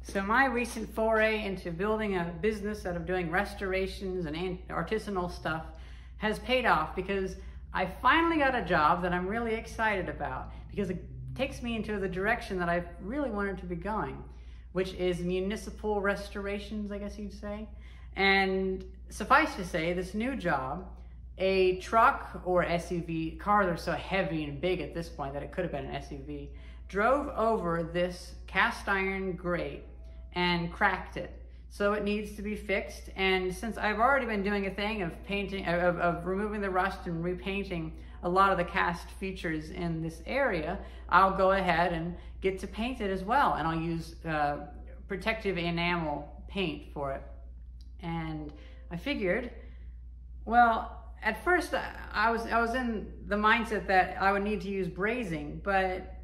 So my recent foray into building a business out of doing restorations and artisanal stuff has paid off, because I finally got a job that I'm really excited about, because it takes me into the direction that I've really wanted to be going, which is municipal restorations, I guess you'd say. And suffice to say, this new job, a truck or SUV, cars are so heavy and big at this point that it could have been an SUV, drove over this cast iron grate and cracked it. So it needs to be fixed. And since I've already been doing a thing of painting, of removing the rust and repainting a lot of the cast features in this area, I'll go ahead and get to paint it as well. And I'll use protective enamel paint for it. And I figured, well, at first I was in the mindset that I would need to use brazing, but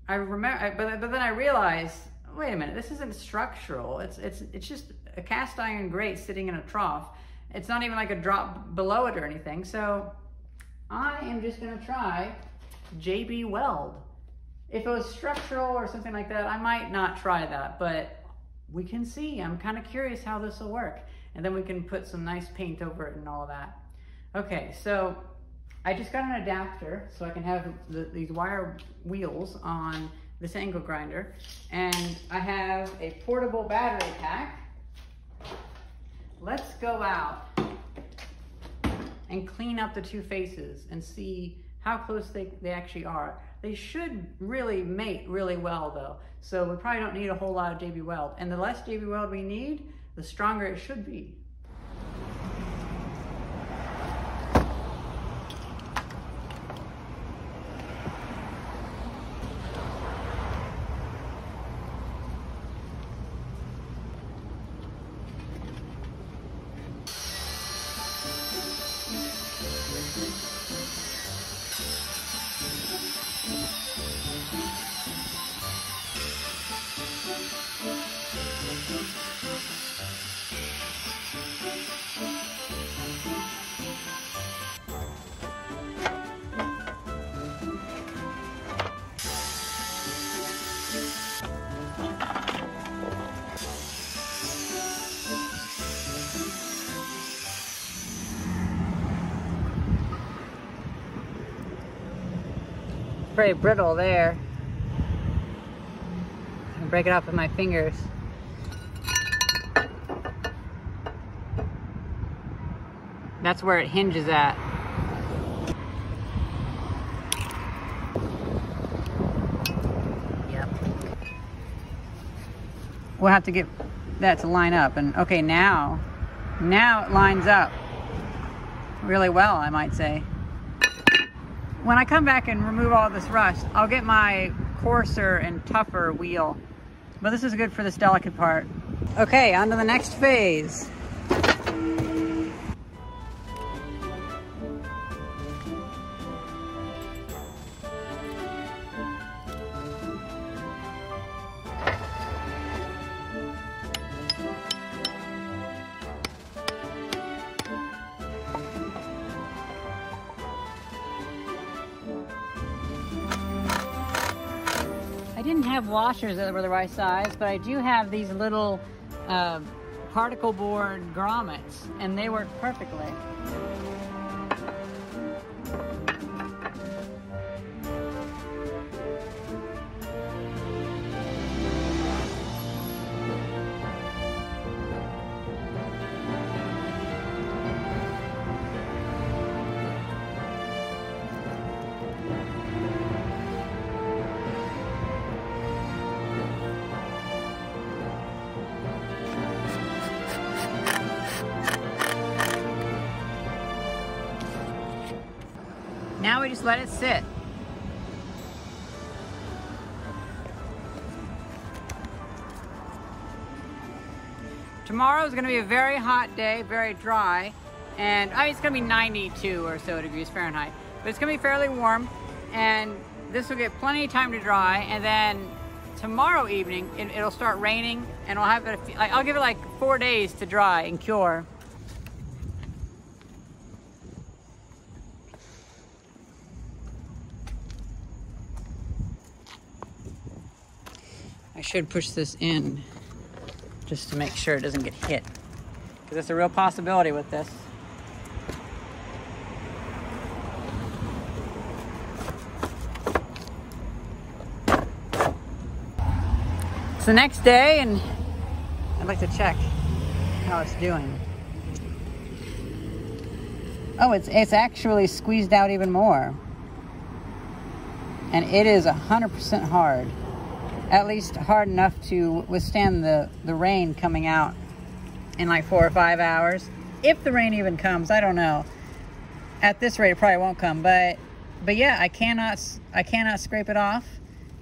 then I realized, wait a minute, this isn't structural. It's just a cast iron grate sitting in a trough. It's not even like a drop below it or anything. So I am just gonna try JB Weld. If it was structural or something like that, I might not try that, but we can see. I'm kind of curious how this will work. And then we can put some nice paint over it and all that. Okay, so I just got an adapter so I can have these wire wheels on this angle grinder, and I have a portable battery pack. Let's go out and clean up the two faces and see how close they actually are. They should really mate really well though, so we probably don't need a whole lot of JB Weld, and the less JB Weld we need, the stronger it should be. Pretty brittle there. I break it off with my fingers. That's where it hinges at. Yep. We'll have to get that to line up. And okay, now it lines up really well, I might say. When I come back and remove all this rust, I'll get my coarser and tougher wheel. But this is good for this delicate part. Okay, on to the next phase. I didn't have washers that were the right size, but I do have these little particle board grommets, and they work perfectly. Now we just let it sit. Tomorrow is going to be a very hot day, very dry, and I mean, it's going to be 92 or so degrees Fahrenheit, but it's going to be fairly warm, and this will get plenty of time to dry, and then tomorrow evening it'll start raining, and I'll give it like 4 days to dry and cure. I should push this in. just to make sure it doesn't get hit. Because it's a real possibility with this. It's the next day and I'd like to check how it's doing. Oh, it's actually squeezed out even more. And it is 100% hard. At least hard enough to withstand the rain coming out in like 4 or 5 hours. If the rain even comes, I don't know. At this rate, it probably won't come. But yeah, I cannot scrape it off.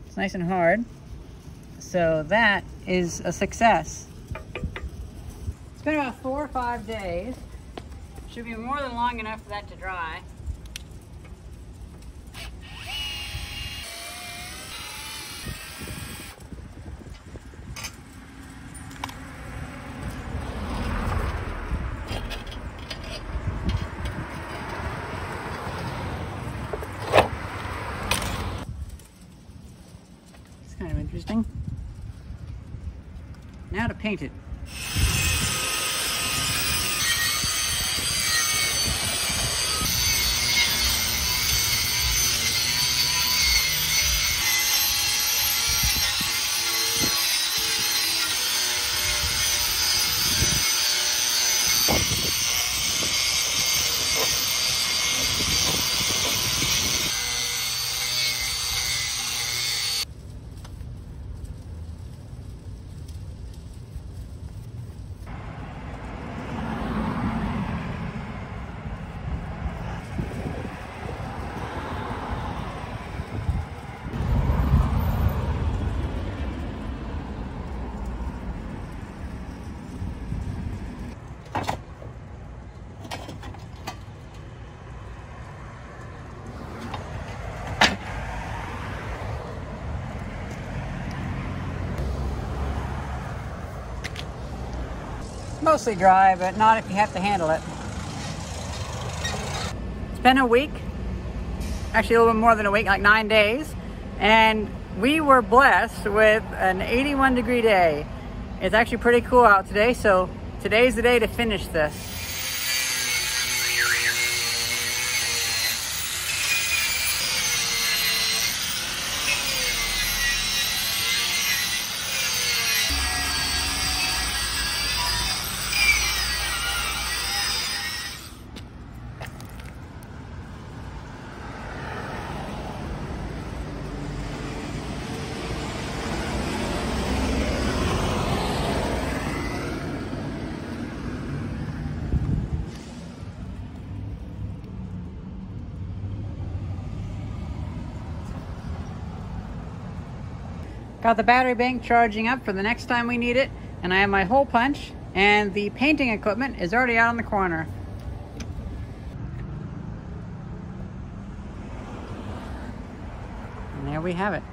It's nice and hard. So that is a success. It's been about 4 or 5 days. Should be more than long enough for that to dry. It's kind of interesting. Now to paint it. Mostly dry, but not if you have to handle it. It's been a week, actually a little bit more than a week, like 9 days, and we were blessed with an 81-degree day. It's actually pretty cool out today, so today's the day to finish this. Got the battery bank charging up for the next time we need it, and I have my hole punch, and the painting equipment is already out on the corner. And there we have it.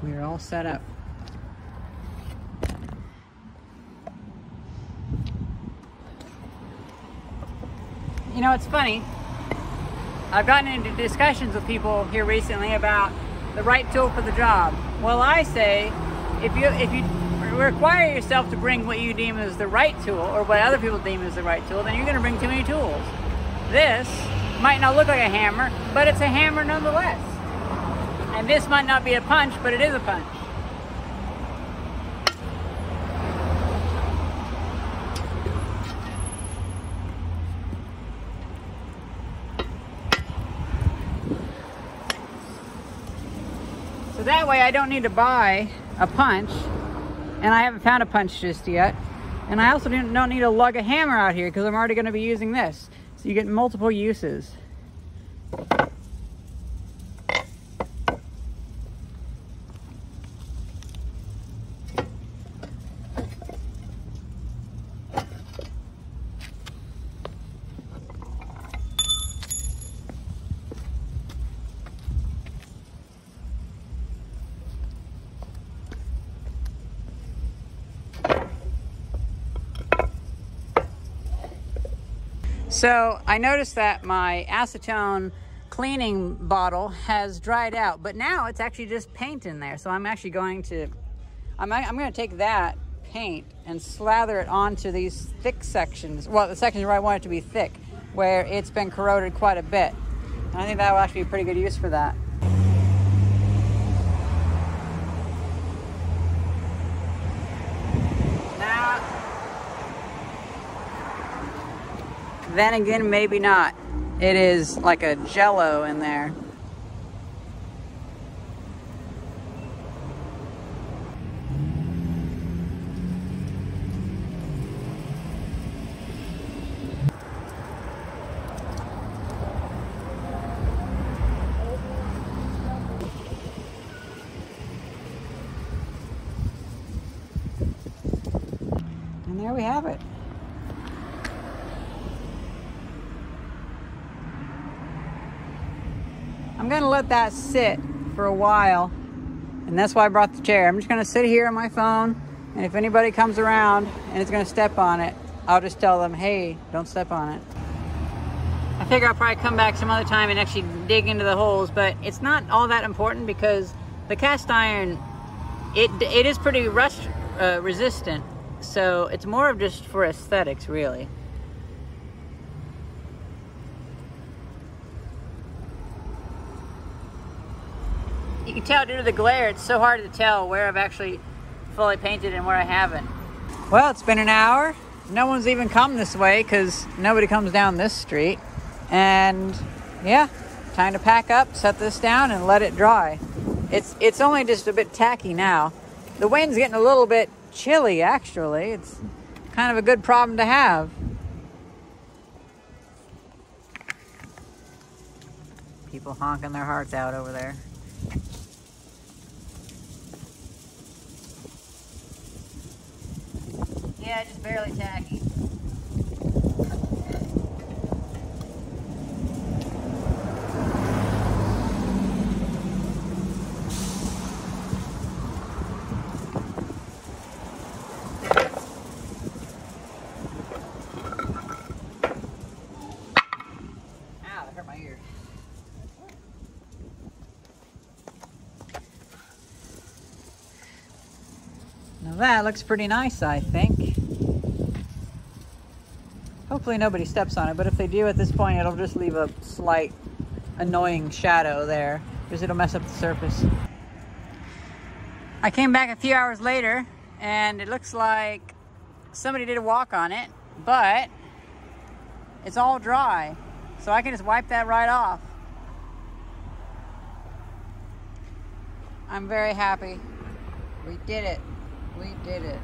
We are all set up. You know, it's funny. I've gotten into discussions with people here recently about the right tool for the job. Well, I say, if you require yourself to bring what you deem as the right tool, or what other people deem as the right tool, then you're going to bring too many tools. This might not look like a hammer, but it's a hammer nonetheless. And this might not be a punch, but it is a punch. So that way I don't need to buy a punch, and I haven't found a punch just yet. And I also don't need to lug a hammer out here because I'm already going to be using this. So you get multiple uses. So I noticed that my acetone cleaning bottle has dried out, but now it's actually just paint in there. So I'm actually going to, I'm going to take that paint and slather it onto these thick sections. Well, the sections where I want it to be thick, where it's been corroded quite a bit. And I think that will actually be a pretty good use for that. Now, then again, maybe not. It is like a jello in there. And there we have it. I'm gonna let that sit for a while, and that's why I brought the chair. I'm just gonna sit here on my phone, and if anybody comes around and is gonna step on it, I'll just tell them, hey, don't step on it. I figure I'll probably come back some other time and actually dig into the holes, but it's not all that important because the cast iron, it is pretty rust resistant, so it's more of just for aesthetics, really. You can tell due to the glare, it's so hard to tell where I've actually fully painted and where I haven't. Well, it's been an hour. No one's even come this way because nobody comes down this street. And yeah, time to pack up, set this down, and let it dry. It's only just a bit tacky now. The wind's getting a little bit chilly, actually. It's kind of a good problem to have. People honking their hearts out over there. Yeah, just barely tacky. Ow, that hurt my ear. Now that looks pretty nice, I think. Hopefully nobody steps on it, but if they do at this point, it'll just leave a slight annoying shadow there because it'll mess up the surface. I came back a few hours later and it looks like somebody did a walk on it, but it's all dry, so I can just wipe that right off. I'm very happy. We did it. We did it.